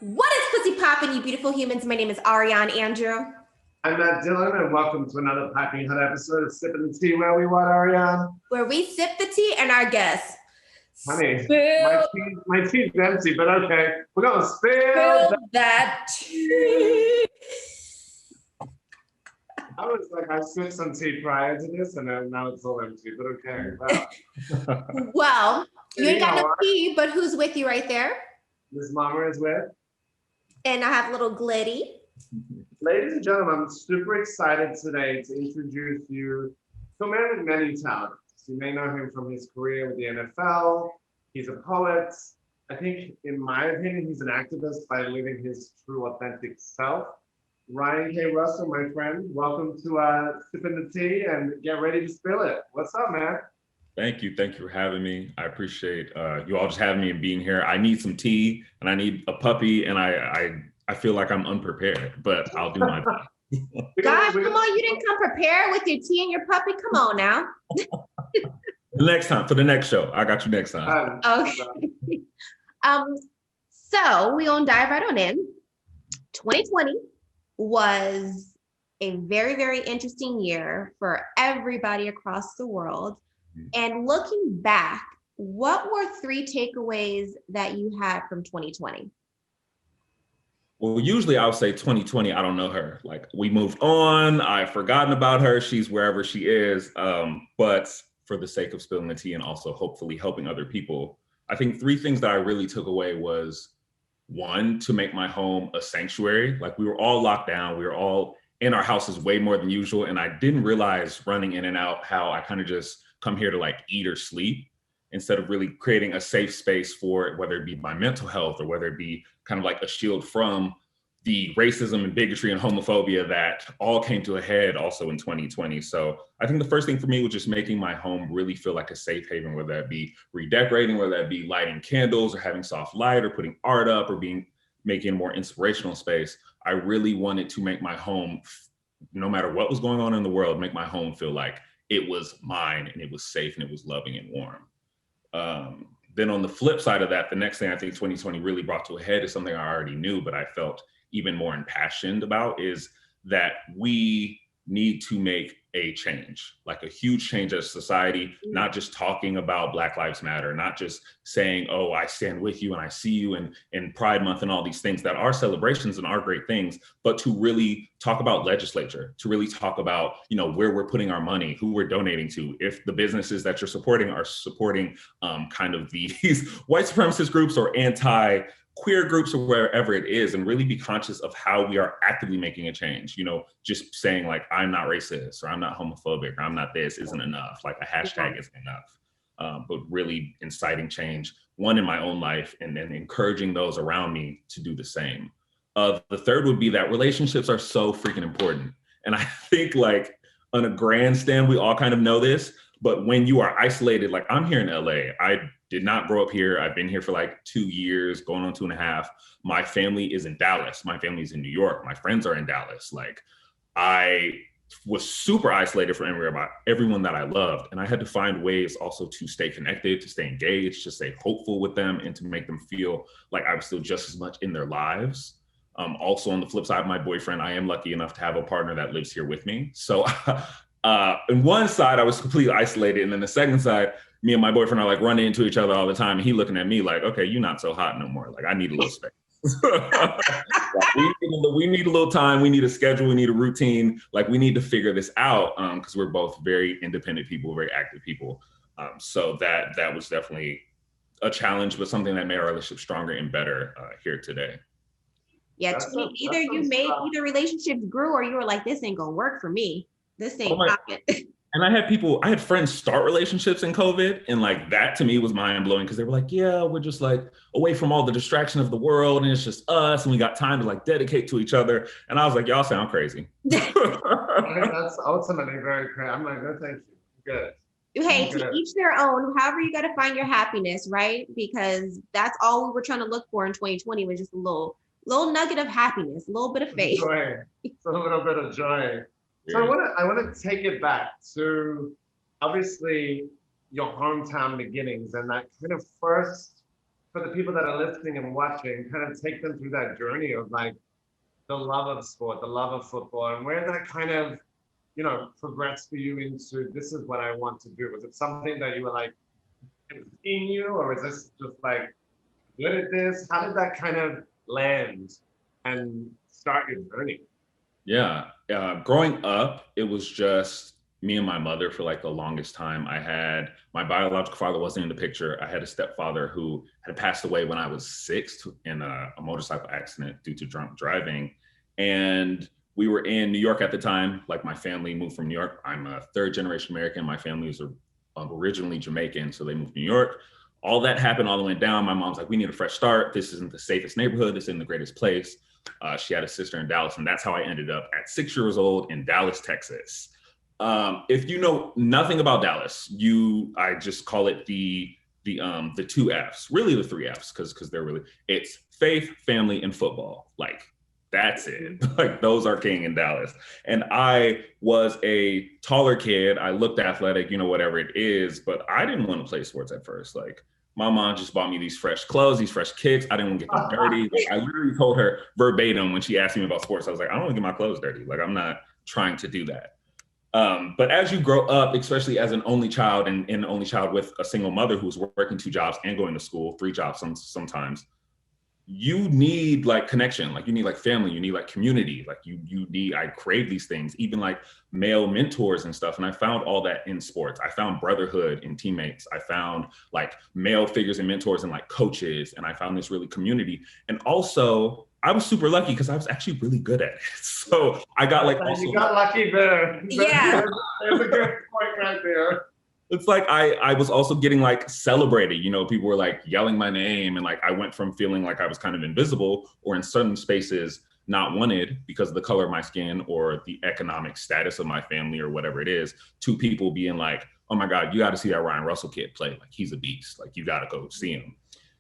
What is pussy poppin', you beautiful humans? My name is Ariane Andrew. I'm Matt Dillon, and welcome to another piping hot episode of Sippin the Tea, where we what, Ariane? Where we sip the tea and our guests Honey, spill my tea's empty, but okay. We're gonna spill that tea. I was like, I sipped some tea prior to this, and then now it's all empty, but okay. Wow. Well, you ain't got no tea, but who's with you right there? This mama is with. And I have little Glitty. Ladies and gentlemen, I'm super excited today to introduce you to a man with many talents. You may know him from his career with the NFL. He's a poet. I think, in my opinion, he's an activist by living his true, authentic self. Ryan K. Russell, my friend, welcome to Sippin the Tea and get ready to spill it. What's up, man? Thank you for having me. I appreciate you all just having me and being here. I need some tea and I need a puppy, and I feel like I'm unprepared, but I'll do my best. God, come on, you didn't come prepared with your tea and your puppy. Come on now. Next time, for the next show. I got you next time. Okay. So we gonna dive right on in. 2020 was a very, very interesting year for everybody across the world. And looking back, what were 3 takeaways that you had from 2020? Well, usually I would say 2020, I don't know her. Like, we moved on, I've forgotten about her, she's wherever she is. But for the sake of spilling the tea and also hopefully helping other people, I think 3 things that I really took away was, 1, to make my home a sanctuary. Like, we were all locked down, we were all in our houses way more than usual. And I didn't realize running in and out how I kind of just come here to like eat or sleep, instead of really creating a safe space for it, whether it be my mental health or whether it be kind of like a shield from the racism and bigotry and homophobia that all came to a head also in 2020. So I think the first thing for me was just making my home really feel like a safe haven, whether that be redecorating, whether that be lighting candles or having soft light or putting art up or making a more inspirational space. I really wanted to make my home, no matter what was going on in the world, make my home feel like it was mine and it was safe and it was loving and warm. Then on the flip side of that, the next thing I think 2020 really brought to a head is something I already knew, but I felt even more impassioned about, is that we need to make a change, like a huge change as a society, not just talking about Black Lives Matter, not just saying, oh, I stand with you and I see you in Pride Month and all these things that are celebrations and are great things, but to really talk about legislature, to really talk about, where we're putting our money, who we're donating to, if the businesses that you're supporting are supporting kind of these white supremacist groups or anti-queer groups or wherever it is, and really be conscious of how we are actively making a change. Just saying like, I'm not racist or I'm not homophobic or I'm not this isn't enough. Like a hashtag isn't enough. But really inciting change, one, in my own life, and then encouraging those around me to do the same. The third would be that relationships are so freaking important. And I think like on a grandstand, we all kind of know this, but when you are isolated, like I'm here in LA, I did not grow up here. I've been here for like 2 years, going on 2.5. My family is in Dallas. My family's in New York. My friends are in Dallas. Like, I was super isolated from everyone that I loved. And I had to find ways also to stay connected, to stay engaged, to stay hopeful with them, and to make them feel like I was still just as much in their lives. Also on the flip side, my boyfriend, I am lucky enough to have a partner that lives here with me. So on one side, I was completely isolated. And then the second side, me and my boyfriend are like running into each other all the time. And he looking at me like, okay, you're not so hot no more. Like, I need a little space. Like, we need a little time. We need a schedule. We need a routine. Like, we need to figure this out because we're both very independent people, very active people. So that was definitely a challenge, but something that made our relationship stronger and better here today. Yeah, either relationships grew or you were like, this ain't gonna work for me. This ain't popping. And I had friends start relationships in COVID, and like that to me was mind blowing, because they were like, yeah, we're just like away from all the distraction of the world and it's just us and we got time to like dedicate to each other. And I was like, y'all sound crazy. I think that's ultimately very crazy. I'm like, no, thank you. Good. Hey, to each their own. However, you got to find your happiness, right? Because that's all we were trying to look for in 2020 was just a little nugget of happiness, a little bit of faith. Joy. It's a little bit of joy. So I want to take it back to obviously your hometown beginnings and that kind of first for the people that are listening and watching, kind of take them through that journey of like the love of sport, the love of football, and where that kind of, progressed for you into this is what I want to do. Was it something that you were like, it was in you, or was this just like, good at this? How did that kind of land and start your journey? Yeah. Growing up, it was just me and my mother for like the longest time. I had my biological father wasn't in the picture. I had a stepfather who had passed away when I was 6 in a motorcycle accident due to drunk driving. And we were in New York at the time. Like my family moved from New York. I'm a third generation American. My family was originally Jamaican, so they moved to New York. All that happened, all went down. My mom's like, we need a fresh start. This isn't the safest neighborhood. This isn't the greatest place. She had a sister in Dallas, and that's how I ended up at 6 years old in Dallas, Texas. If you know nothing about Dallas, I just call it the 2 F's, really the 3 F's, because it's faith, family, and football. Like that's it. Like those are king in Dallas. And I was a taller kid. I looked athletic, whatever it is, but I didn't want to play sports at first. Like my mom just bought me these fresh clothes, these fresh kicks. I didn't want to get them dirty. Like, I literally told her verbatim when she asked me about sports, I was like, I don't want to get my clothes dirty. Like I'm not trying to do that. But as you grow up, especially as an only child and an only child with a single mother who's working 2 jobs and going to school, 3 jobs sometimes, you need like connection, like you need like family, you need like community, like I crave these things, even like male mentors and stuff. And I found all that in sports. I found brotherhood in teammates. I found like male figures and mentors and like coaches. And I found this really community. And also I was super lucky because I was actually really good at it. So I got like, you got lucky there. Yeah. There's a good point right there. It's like I was also getting like celebrated, people were like yelling my name, and like I went from feeling like I was kind of invisible or in certain spaces not wanted because of the color of my skin or the economic status of my family or whatever it is, to people being like, oh my God, you got to see that Ryan Russell kid play. Like he's a beast. Like you got to go see him.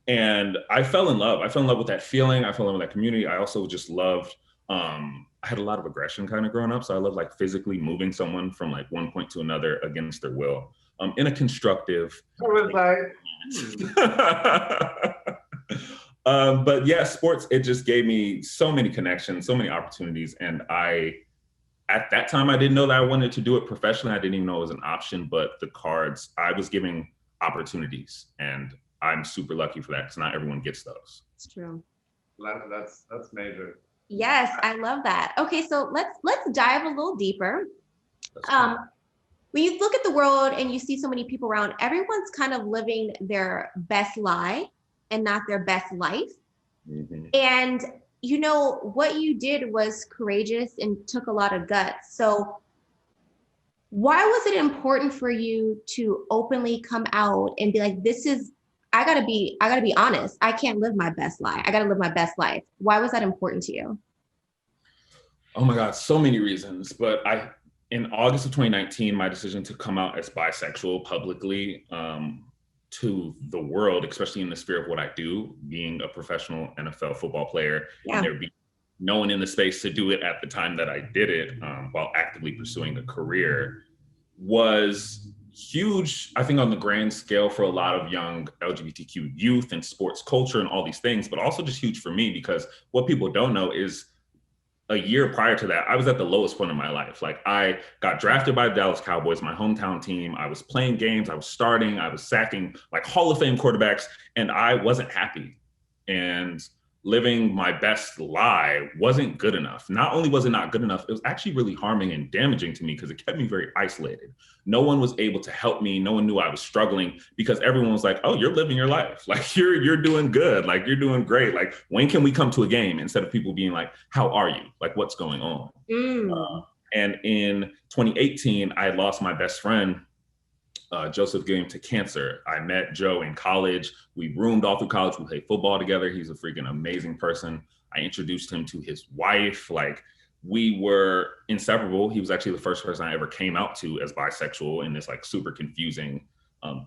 And I fell in love. I fell in love with that feeling. I fell in love with that community. I also just loved, I had a lot of aggression kind of growing up. So I love like physically moving someone from like one point to another against their will. In a constructive. I was like, but yeah, sports, it just gave me so many connections, so many opportunities. And at that time, I didn't know that I wanted to do it professionally. I didn't even know it was an option, but I was giving opportunities, and I'm super lucky for that because not everyone gets those. It's true. That's major. Yes, I love that. Okay, so let's dive a little deeper. When you look at the world and you see so many people around, everyone's kind of living their best lie and not their best life. Mm-hmm. And what you did was courageous and took a lot of guts. So why was it important for you to openly come out and be like, I gotta be honest. I can't live my best life. I gotta live my best life. Why was that important to you? Oh my God, so many reasons. But in August of 2019, my decision to come out as bisexual publicly to the world, especially in the sphere of what I do, being a professional NFL football player, and there be no one in the space to do it at the time that I did it while actively pursuing a career, was huge, I think, on the grand scale for a lot of young LGBTQ youth and sports culture and all these things, but also just huge for me because what people don't know is a year prior to that, I was at the lowest point in my life. Like I got drafted by the Dallas Cowboys, my hometown team. I was playing games, I was starting, I was sacking like Hall of Fame quarterbacks, and I wasn't happy. And living my best lie wasn't good enough. Not only was it not good enough, it was actually really harming and damaging to me because it kept me very isolated. No one was able to help me. No one knew I was struggling because everyone was like, oh, you're living your life. Like you're doing good. Like you're doing great. Like when can we come to a game? Instead of people being like, how are you? Like what's going on? And in 2018, I lost my best friend, Joseph Gilliam, to cancer. I met Joe in college. We roomed all through college. We played football together. He's a freaking amazing person. I introduced him to his wife. Like we were inseparable. He was actually the first person I ever came out to as bisexual in this like super confusing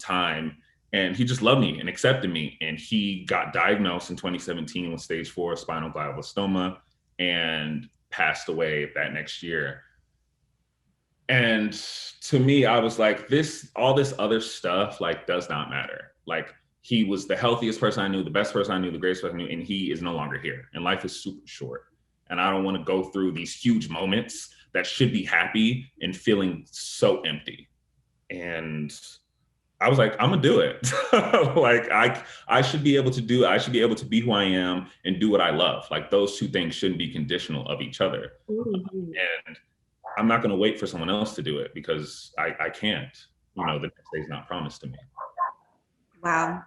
time. And he just loved me and accepted me. And he got diagnosed in 2017 with stage 4 spinal glioblastoma and passed away that next year. And to me, I was like, all this other stuff like does not matter. Like he was the healthiest person I knew, the best person I knew, the greatest person I knew, and he is no longer here. And life is super short. And I don't want to go through these huge moments that should be happy and feeling so empty. And I was like, I'm gonna do it. Like I should be able to be who I am and do what I love. Like those two things shouldn't be conditional of each other. Mm-hmm. And I'm not gonna wait for someone else to do it because I can't. The next day's not promised to me. Wow.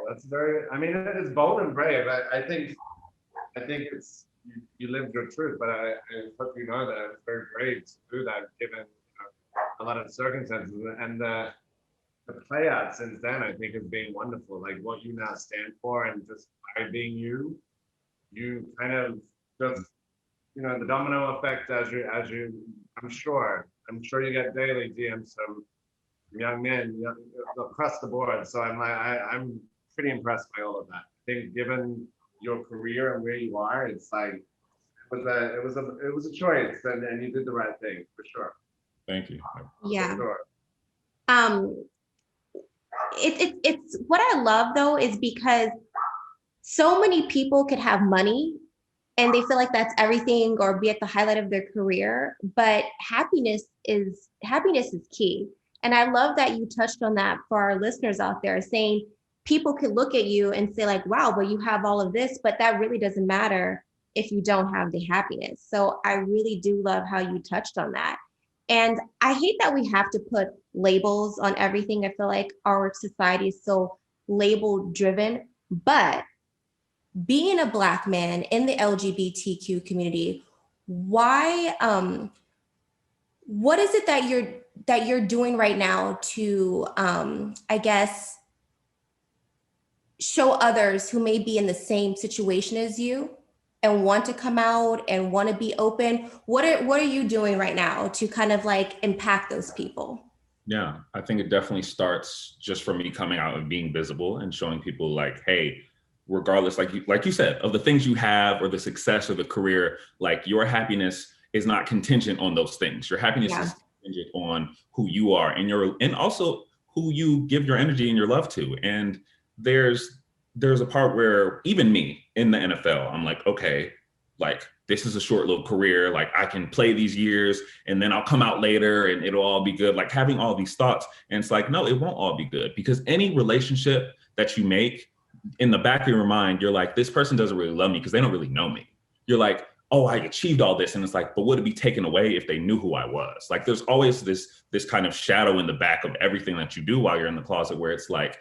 That's it is bold and brave. I think it's, you lived your truth, but I hope you know that it's very brave to do that given a lot of circumstances. And the play out since then, I think, has been wonderful. Like what you now stand for, and just by being you kind of just, the domino effect as you, I'm sure you get daily DMs from young men across the board. So I'm pretty impressed by all of that. I think given your career and where you are, it's like it was a choice, and you did the right thing for sure. Thank you. Yeah. For sure. It's what I love though is because so many people could have money and they feel like that's everything or be at the highlight of their career, but happiness is key. And I love that you touched on that for our listeners out there, saying people could look at you and say like, wow, but you have all of this, but that really doesn't matter if you don't have the happiness. So I really do love how you touched on that. And I hate that we have to put labels on everything. I feel like our society is so label driven, but being a Black man in the LGBTQ community, why, what is it that you're doing right now to, I guess, show others who may be in the same situation as you and want to come out and want to be open? What are you doing right now to kind of like impact those people? Yeah, I think it definitely starts just from me coming out and being visible and showing people like, hey, regardless, like you said, of the things you have or the success or the career, like your happiness is not contingent on those things. Your happiness is contingent on who you are and also who you give your energy and your love to. And there's a part where even me in the NFL, I'm like, okay, like this is a short little career. Like I can play these years and then I'll come out later and it'll all be good. Like having all these thoughts. And it's like, no, it won't all be good, because any relationship that you make, in the back of your mind, you're like, this person doesn't really love me because they don't really know me. You're like, oh, I achieved all this. And it's like, but would it be taken away if they knew who I was? Like there's always this kind of shadow in the back of everything that you do while you're in the closet, where it's like,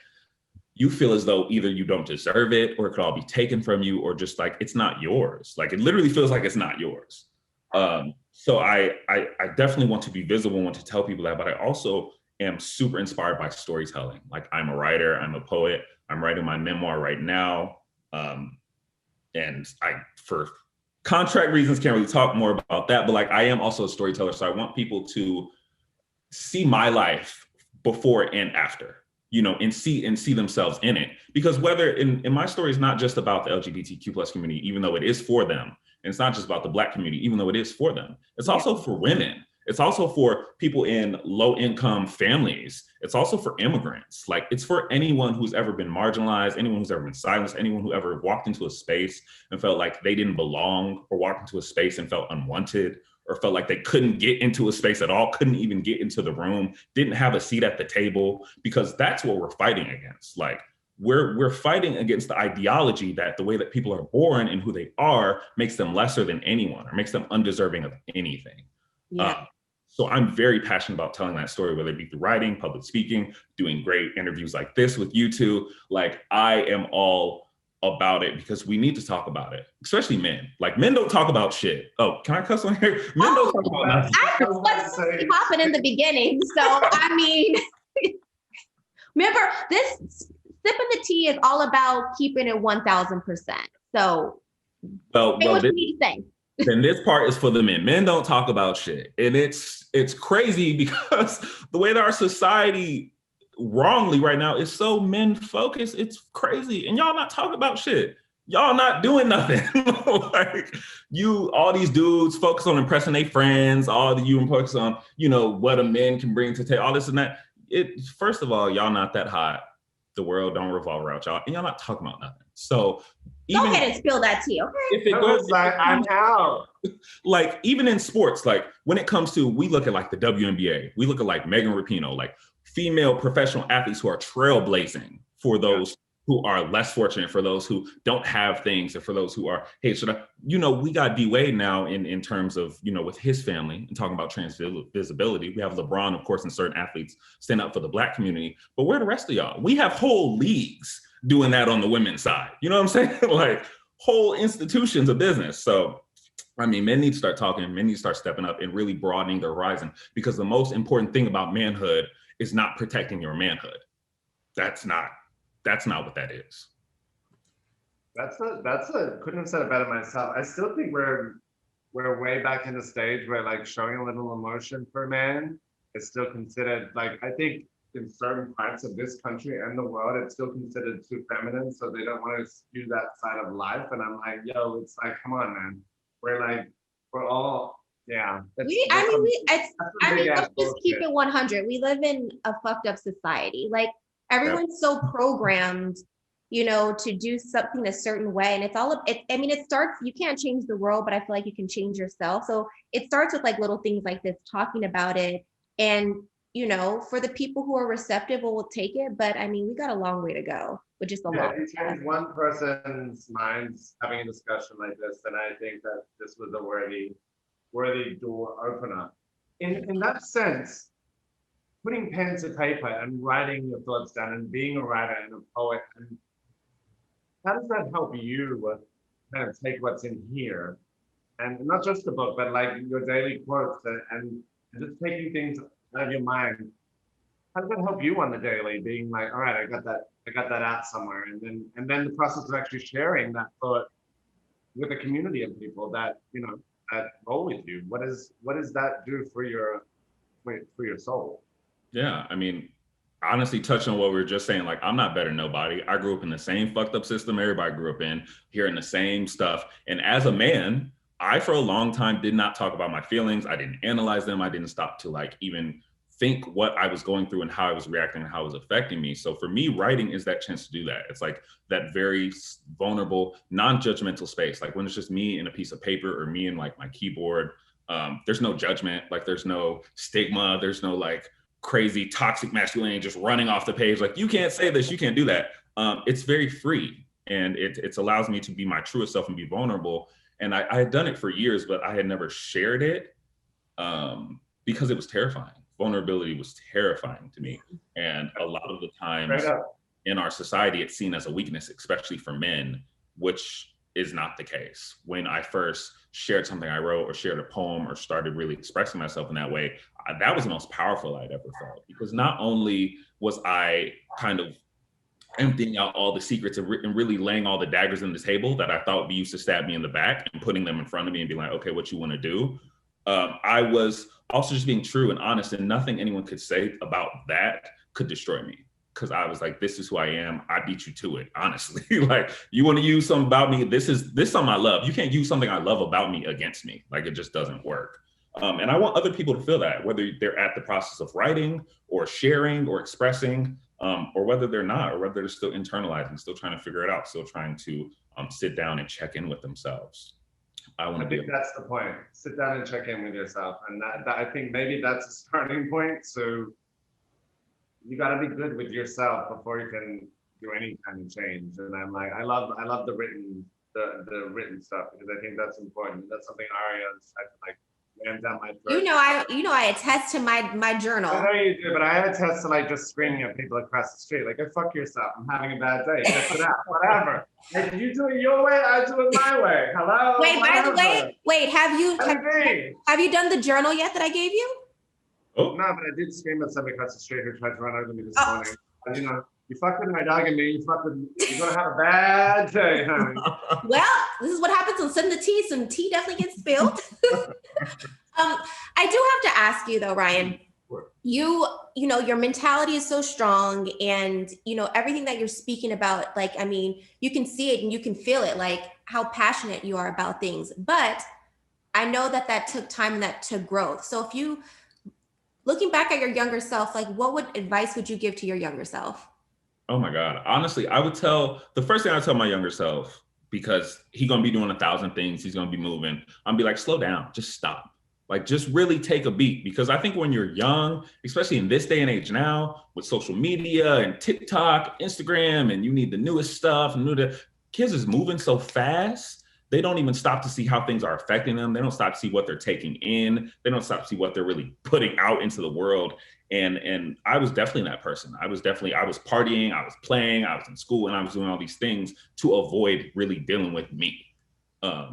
you feel as though either you don't deserve it or it could all be taken from you, or just like, it's not yours. Like it literally feels like it's not yours. So I definitely want to be visible, want to tell people that, but I also am super inspired by storytelling. Like I'm a writer, I'm a poet, I'm writing my memoir right now. And I, for contract reasons, can't really talk more about that, but like I am also a storyteller. So I want people to see my life before and after, and see themselves in it. Because whether in my story is not just about the LGBTQ plus community, even though it is for them. And it's not just about the Black community, even though it is for them. It's also for women. It's also for people in low income families. It's also for immigrants. Like it's for anyone who's ever been marginalized, anyone who's ever been silenced, anyone who ever walked into a space and felt like they didn't belong, or walked into a space and felt unwanted, or felt like they couldn't get into a space at all, couldn't even get into the room, didn't have a seat at the table, because that's what we're fighting against. Like we're fighting against the ideology that the way that people are born and who they are makes them lesser than anyone or makes them undeserving of anything. Yeah. So I'm very passionate about telling that story, whether it be through writing, public speaking, doing great interviews like this with you two. Like I am all about it, because we need to talk about it, especially men. Like men don't talk about shit. Oh, can I cuss on here? Men don't talk about nothing. I was popping in the beginning. So I mean, remember this sipping the tea is all about keeping it 1000%. So well, what you need to say. Then this part is for the men. Men don't talk about shit. And it's crazy, because the way that our society wrongly right now is so men focused, it's crazy. And y'all not talking about shit. Y'all not doing nothing. Like all these dudes focus on impressing their friends, you focus on, what a man can bring to table, all this and that. First of all, y'all not that hot. the world don't revolve around y'all, and y'all not talking about nothing. So go ahead and spill that tea, okay? If it goes, like, I'm out. Like even in sports, like when it comes to, we look at like the WNBA, we look at like Megan Rapinoe, like female professional athletes who are trailblazing for those who are less fortunate, for those who don't have things, or for those who are, hey, should I, we got D-Wade now in terms of, with his family and talking about trans visibility. We have LeBron, of course, and certain athletes stand up for the Black community, but where are the rest of y'all? We have whole leagues doing that on the women's side. You know what I'm saying? Like whole institutions of business. So, I mean, men need to start talking, men need to start stepping up and really broadening their horizon, because the most important thing about manhood is not protecting your manhood. That's not what that is. Couldn't have said it better myself. I still think we're way back in the stage where like showing a little emotion for a man is still considered, like, I think in certain parts of this country and the world, it's still considered too feminine. So they don't want to skew that side of life. And I'm like, yo, it's like, come on, man. We're all, yeah. Let's just keep it 100. We live in a fucked up society. Like, everyone's so programmed, to do something a certain way. And it starts, you can't change the world, but I feel like you can change yourself. So it starts with like little things like this, talking about it. And, for the people who are receptive, will take it. But I mean, we got a long way to go, with just a lot. If you change one person's mind having a discussion like this, then I think that this was a worthy door opener. In that sense, putting pen to paper and writing your thoughts down and being a writer and a poet, and how does that help you kind of take what's in here, and not just the book, but like your daily quotes and just taking things out of your mind? How does that help you on the daily, being like, all right, I got that out somewhere, and then the process of actually sharing that thought with a community of people that that roll with you? What does that do for your soul? Yeah, I mean, honestly, touching on what we were just saying, like, I'm not better than nobody. I grew up in the same fucked up system everybody grew up in, hearing the same stuff. And as a man, I, for a long time, did not talk about my feelings. I didn't analyze them. I didn't stop to like even think what I was going through and how I was reacting and how it was affecting me. So for me, writing is that chance to do that. It's like that very vulnerable, non-judgmental space. Like when it's just me and a piece of paper, or me and like my keyboard, there's no judgment. Like there's no stigma. There's no like crazy toxic masculinity just running off the page. Like, you can't say this, you can't do that. It's very free. And it allows me to be my truest self and be vulnerable. And I had done it for years, but I had never shared it because it was terrifying. Vulnerability was terrifying to me. And a lot of the times in our society, it's seen as a weakness, especially for men, which is not the case. When I first shared something I wrote, or shared a poem, or started really expressing myself in that way, that was the most powerful I'd ever felt. Because not only was I kind of emptying out all the secrets and really laying all the daggers on the table that I thought would be used to stab me in the back, and putting them in front of me and be like, okay, what you want to do? I was also just being true and honest, and nothing anyone could say about that could destroy me. Because I was like, this is who I am. I beat you to it, honestly. Like, you want to use something about me, this something I love. You can't use something I love about me against me. Like, it just doesn't work. And I want other people to feel that, whether they're at the process of writing or sharing or expressing, or whether they're not, or whether they're still internalizing, still trying to figure it out, still trying to sit down and check in with themselves. I think that's the point. Sit down and check in with yourself. And that I think maybe that's a starting point. So you got to be good with yourself before you can do any kind of change. And I'm like, I love the written stuff, because I think that's important. That's something Ariane's like ran down my throat. I attest to my journal. I know you do, but I attest to like just screaming at people across the street, like, go fuck yourself. I'm having a bad day. Get it out, whatever. Like, you do it your way, I do it my way. Hello. Wait, by the way, have you done the journal yet that I gave you? Oh. No, but I did scream at somebody across the street who tried to run over me this morning. And, you fuck with my dog and me, you're gonna have a bad day, honey. Well, this is what happens when sending the tea. Some tea definitely gets spilled. I do have to ask you though, Ryan, your mentality is so strong, and everything that you're speaking about, like, I mean, you can see it and you can feel it, like how passionate you are about things. But I know that took time and that took growth. So if you, looking back at your younger self, like, what advice would you give to your younger self? Oh my God. Honestly, the first thing I tell my younger self, because he's gonna be doing 1,000 things, he's gonna be moving. I'm be like, slow down, just stop. Like, just really take a beat. Because I think when you're young, especially in this day and age now, with social media and TikTok, Instagram, and you need the newest stuff, kids is moving so fast, they don't even stop to see how things are affecting them. They don't stop to see what they're taking in. They don't stop to see what they're really putting out into the world. And I was definitely that person. I was partying, I was playing, I was in school, and I was doing all these things to avoid really dealing with me.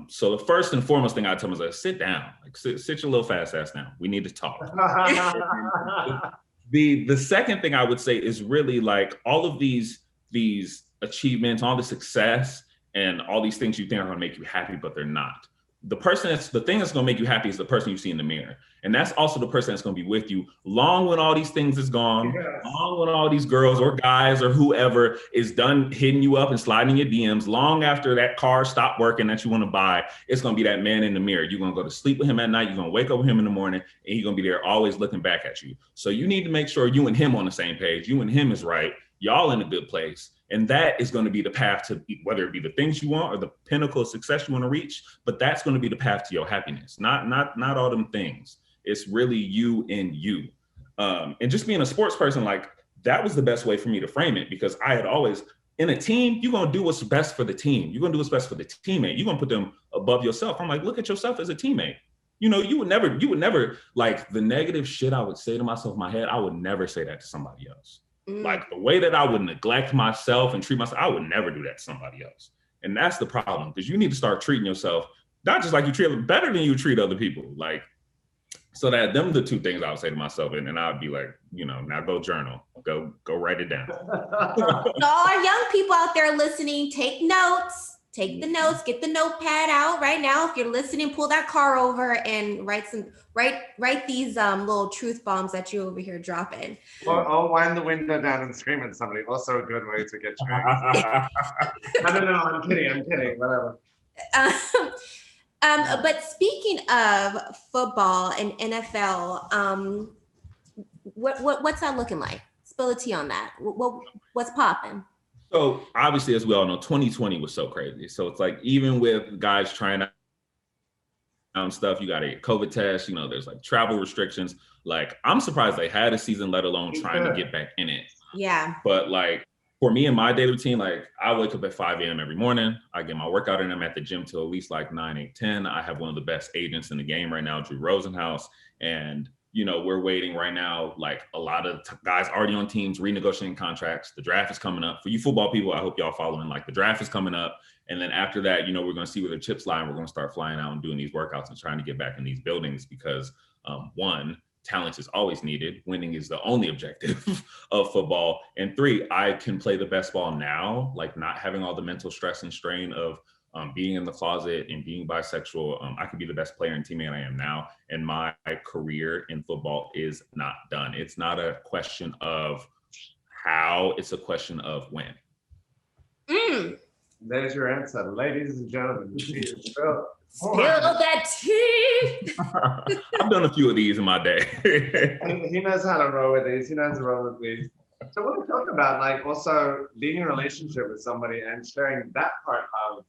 So the first and foremost thing I tell them is like, sit down, like sit your little fast ass down. We need to talk. The second thing I would say is really like all of these achievements, all the success, and all these things you think are going to make you happy, but they're not. The thing that's going to make you happy is the person you see in the mirror. And that's also the person that's going to be with you long when all these things is gone, Yes. long when all these girls or guys or whoever is done hitting you up and sliding your DMs, long after that car stopped working that you want to buy. It's going to be that man in the mirror. You're going to go to sleep with him at night. You're going to wake up with him in the morning, and he's going to be there always looking back at you. So you need to make sure you and him on the same page. You and him is right. Y'all in a good place. And that is going to be the path to, whether it be the things you want or the pinnacle of success you want to reach, but that's going to be the path to your happiness, not all them things. It's really you and you. And just being a sports person, like that was the best way for me to frame it, because I had always, in a team, you're going to do what's best for the team. You're going to do what's best for the teammate. You're going to put them above yourself. I'm like, look at yourself as a teammate. You know, you would never like the negative shit I would say to myself in my head, I would never say that to somebody else. Like the way that I would neglect myself and treat myself, I would never do that to somebody else. And that's the problem, because you need to start treating yourself, not just like you treat better than you treat other people. Like, so that them the two things I would say to myself. And I'd be like, you know, now go journal, go write it down. So all our young people out there listening, take notes. Take the notes, get the notepad out right now. If you're listening, pull that car over and write these little truth bombs that you over here dropping. Or wind the window down and scream at somebody. Also a good way to get trained. I don't know. I'm kidding. Whatever. But speaking of football and NFL, what's that looking like? Spill the tea on that. What's popping? So obviously, as we all know, 2020 was so crazy. So it's like, even with guys trying out stuff, you got to get COVID tests, you know, there's like travel restrictions. Like, I'm surprised they had a season, let alone trying to get back in it. Yeah. But like, for me and my daily routine, like I wake up at 5 a.m. every morning. I get my workout in. I'm at the gym till at least like 9, 8, 10. I have one of the best agents in the game right now, Drew Rosenhaus. And you know, we're waiting right now, like a lot of guys already on teams renegotiating contracts. The draft is coming up. For you football people, I hope y'all following, like the draft is coming up. And then after that, you know, we're going to see where the chips lie, and we're going to start flying out and doing these workouts and trying to get back in these buildings, because one, talent is always needed. Winning is the only objective of football. And 3, I can play the best ball now, like not having all the mental stress and strain of being in the closet and being bisexual. I could be the best player and teammate I am now. And my career in football is not done. It's not a question of how, it's a question of when. There's your answer, ladies and gentlemen. Spill that tea. I've done a few of these in my day. He knows how to roll with these. So what we talk about, like also being in a relationship with somebody and sharing that part of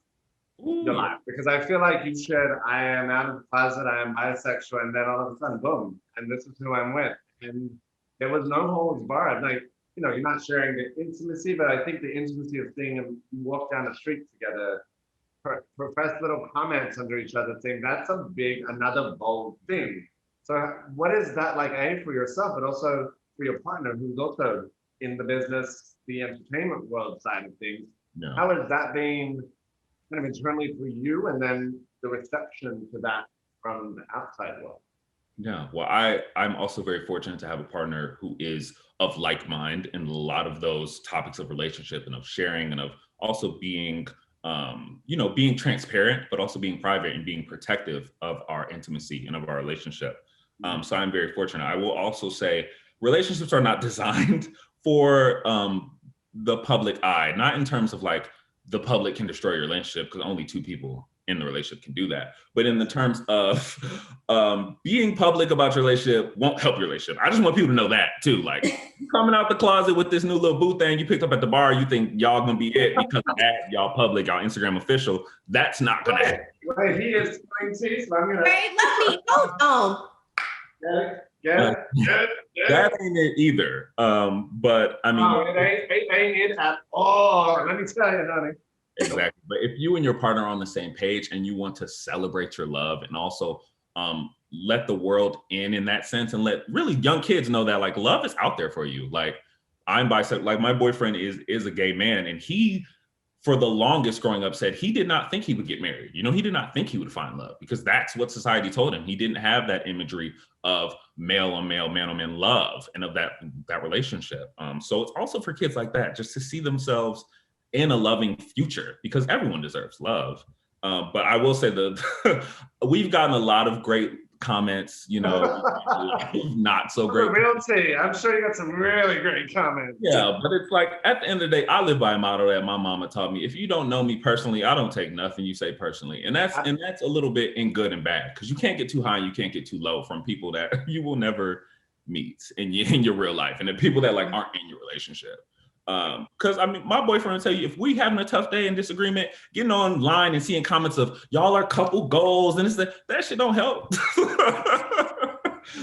your life, because I feel like you shared, I am out of the closet, I am bisexual, and then all of a sudden, boom, and this is who I'm with. And there was no holds barred. Like, you know, you're not sharing the intimacy, but I think the intimacy of seeing them walk down the street together, profess little comments under each other, saying that's another bold thing. So what is that like, A, for yourself, but also for your partner, who's also in the business, the entertainment world side of things? Yeah. How has that been kind of internally for you, and then the reception to that from the outside world? Yeah, well, I'm also very fortunate to have a partner who is of like mind in a lot of those topics of relationship and of sharing and of also being, being transparent, but also being private and being protective of our intimacy and of our relationship. So I'm very fortunate. I will also say relationships are not designed for the public eye, not in terms of like the public can destroy your relationship, because only 2 people in the relationship can do that. But in the terms of being public about your relationship won't help your relationship. I just want people to know that too. Like, you coming out the closet with this new little boo thing you picked up at the bar, you think y'all gonna be it because of that, y'all public, y'all Instagram official. That's not gonna happen. Wait, he is 20, so I'm gonna. Right, let me hold on. Get it. That ain't it either. But I mean, oh, it ain't it at all. Let me tell you, honey. Exactly. But if you and your partner are on the same page and you want to celebrate your love and also let the world in that sense, and let really young kids know that like love is out there for you. Like, I'm bisexual. Like, my boyfriend is a gay man, and he, for the longest growing up, said he did not think he would get married. You know, he did not think he would find love because that's what society told him. He didn't have that imagery of male on male, man on man love and of that relationship. So it's also for kids like that, just to see themselves in a loving future, because everyone deserves love. But I will say that we've gotten a lot of great comments, you know, not so great. Realty, I'm sure you got some really great comments. Yeah, but it's like, at the end of the day, I live by a motto that my mama taught me. If you don't know me personally, I don't take nothing you say personally. And that's a little bit in good and bad, because you can't get too high and you can't get too low from people that you will never meet in your real life, and the people that like aren't in your relationship. Because I mean, my boyfriend will tell you, if we having a tough day in disagreement, getting online and seeing comments of y'all are couple goals and it's that shit don't help.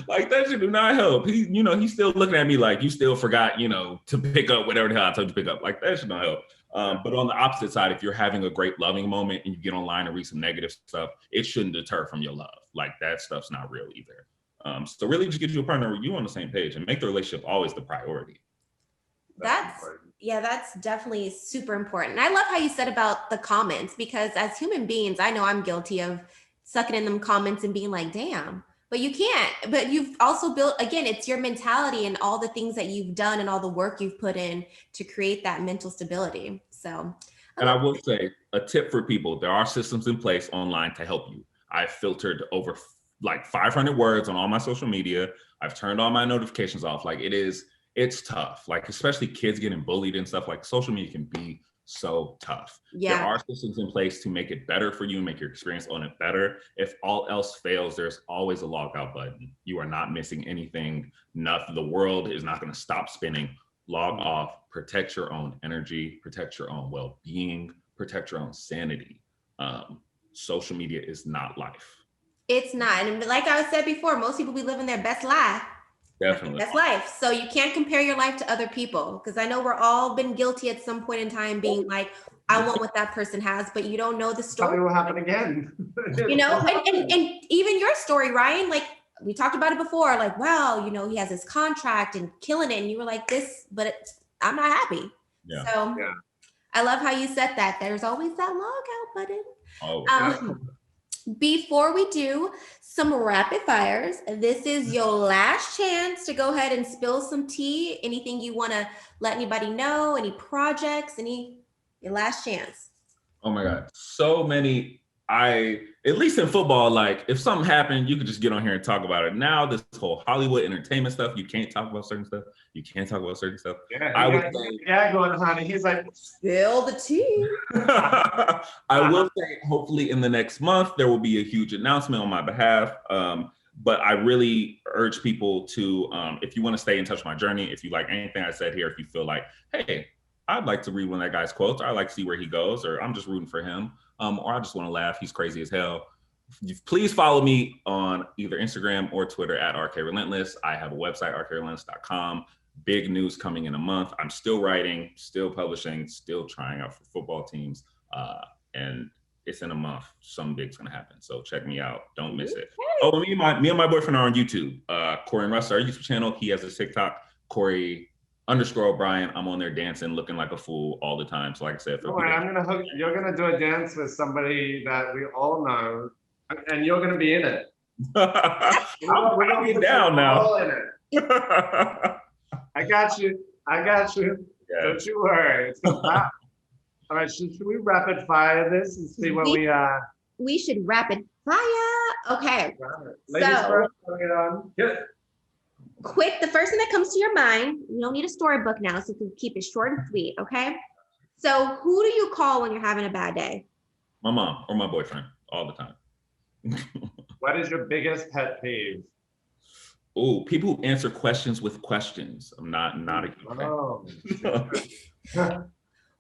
Like, that shit do not help. He's still looking at me like, you still forgot, to pick up whatever the hell I told you to pick up. Like, that shit don't help. But on the opposite side, if you're having a great loving moment and you get online and read some negative stuff, it shouldn't deter from your love. Like, that stuff's not real either. So really just get you a partner where you on the same page and make the relationship always the priority. That's definitely super important. And I love how you said about the comments, because as human beings, I know I'm guilty of sucking in them comments and being like, damn, but you can't. But you've also built, again, it's your mentality and all the things that you've done and all the work you've put in to create that mental stability. So, and I will say a tip for people, there are systems in place online to help you. I've filtered over like 500 words on all my social media. I've turned all my notifications off. Like, it's tough, like, especially kids getting bullied and stuff. Like, social media can be so tough. Yeah. There are systems in place to make it better for you, make your experience on it better. If all else fails, there's always a log out button. You are not missing anything. Nothing. The world is not going to stop spinning. Log off, protect your own energy, protect your own well-being, protect your own sanity. Social media is not life. It's not. And like I said before, most people be living their best life. Definitely. That's life. So you can't compare your life to other people, because I know we're all been guilty at some point in time being like, I want what that person has, but you don't know the story. Something will happen again. And even your story, Ryan, like we talked about it before, like, well, he has his contract and killing it. And you were like this, but I'm not happy. Yeah. So yeah. I love how you said that. There's always that log out button. Oh, before we do some rapid fires, this is your last chance to go ahead and spill some tea. Anything you want to let anybody know, any projects, your last chance. Oh my God. So many. At least in football, like, if something happened, you could just get on here and talk about it. Now, this whole Hollywood entertainment stuff, you can't talk about certain stuff. You can't talk about certain stuff. Yeah, going on, honey. He's like, spill the tea. I will say, hopefully in the next month, there will be a huge announcement on my behalf. But I really urge people to, if you want to stay in touch with my journey, if you like anything I said here, if you feel like, hey, I'd like to read one of that guy's quotes, or I'd like to see where he goes, or I'm just rooting for him, or I just want to laugh, he's crazy as hell. Please follow me on either Instagram or Twitter at RKRelentless. I have a website, rkrelentless.com. Big news coming in a month. I'm still writing, still publishing, still trying out for football teams. And it's in a month. Something big's gonna happen. So check me out. Don't miss it. Oh, me and my boyfriend are on YouTube. Corey and Russ, our YouTube channel. He has a TikTok, Corey_O'Brien. I'm on there dancing, looking like a fool all the time. So like I said, you're gonna do a dance with somebody that we all know, and you're gonna be in it. I'm breaking it down now. I got you. Yes. Don't you worry. It's gonna happen. All right, should we rapid fire this and see what we should rapid fire. Okay. Ladies first, bring it on. Get it. Quick, the first thing that comes to your mind, you don't need a storybook now, so you can keep it short and sweet, okay? So who do you call when you're having a bad day? My mom or my boyfriend. all the time. What is your biggest pet peeve? Oh, people who answer questions with questions. I'm not a fan.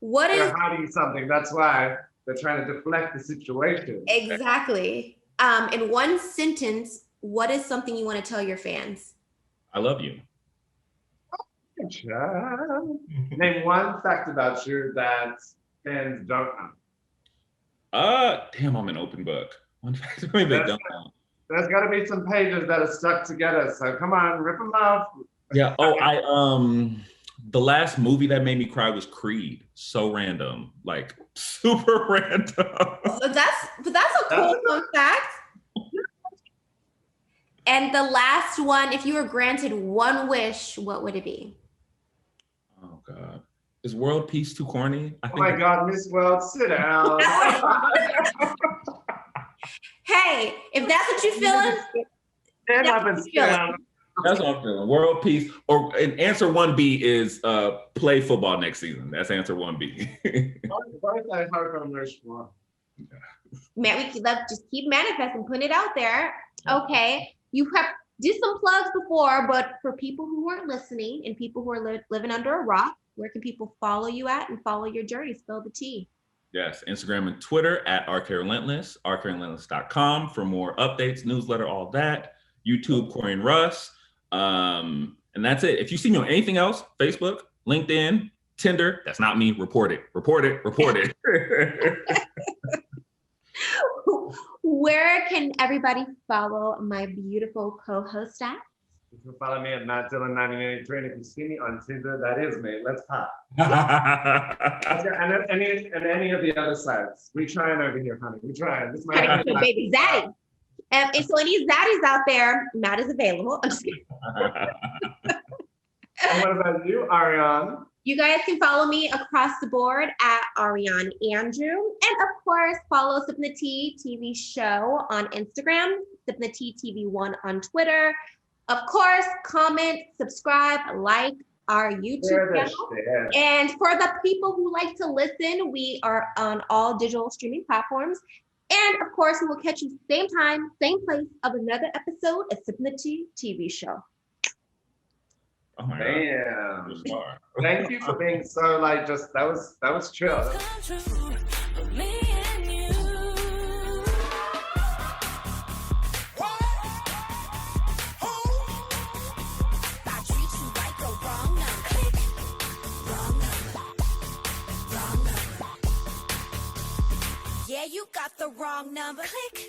What They're is hiding something. That's why they're trying to deflect the situation. exactly? In one sentence, what is something you want to tell your fans? I love you. Name one fact about you that fans don't know. Damn, I'm an open book. One fact maybe they don't know. There's got to be some pages that are stuck together. So come on, rip them off. Yeah. Oh, the last movie that made me cry was Creed. So random, like super random. But that's a cool fun fact. And the last one, if you were granted one wish, what would it be? Oh God, is world peace too corny? Oh my God, Miss World, sit down. Hey, if that's what you're feeling, Stand up and sit down. That's what I'm feeling. World peace. Or and answer 1B is play football next season. That's answer 1B. man, we could just keep manifesting, putting it out there. Okay, you have did some plugs before, but for people who weren't listening and people who are living under a rock, where can people follow you at and follow your journey? Spill the tea. Yes, Instagram and Twitter at rkrelentless, rkrelentless.com for more updates, newsletter, all that. YouTube, Corey and Russ. And that's it. If you see me on anything else, Facebook, LinkedIn, Tinder, that's not me. Report it. Where can everybody follow my beautiful co-host at? You can follow me at Matt Dillon 1983, and if you see me on Tinder, that is me. Let's pop. and any of the other sites. We trying over here, honey. We trying. This might be baby zaddy. And so any zaddies out there, Matt is available. I'm just kidding. And what about you, Ariane? You guys can follow me across the board at Ariane Andrew. And of course, follow Sippin the Tea TV show on Instagram, Sippin the Tea TV1 on Twitter. Of course, comment, subscribe, like our YouTube channel. And for the people who like to listen, we are on all digital streaming platforms. And of course, we will catch you same time, same place of another episode of Sippin the Tea TV show. Oh my God. God. Thank you for being so that was chill. Yeah, you got the wrong number. Click.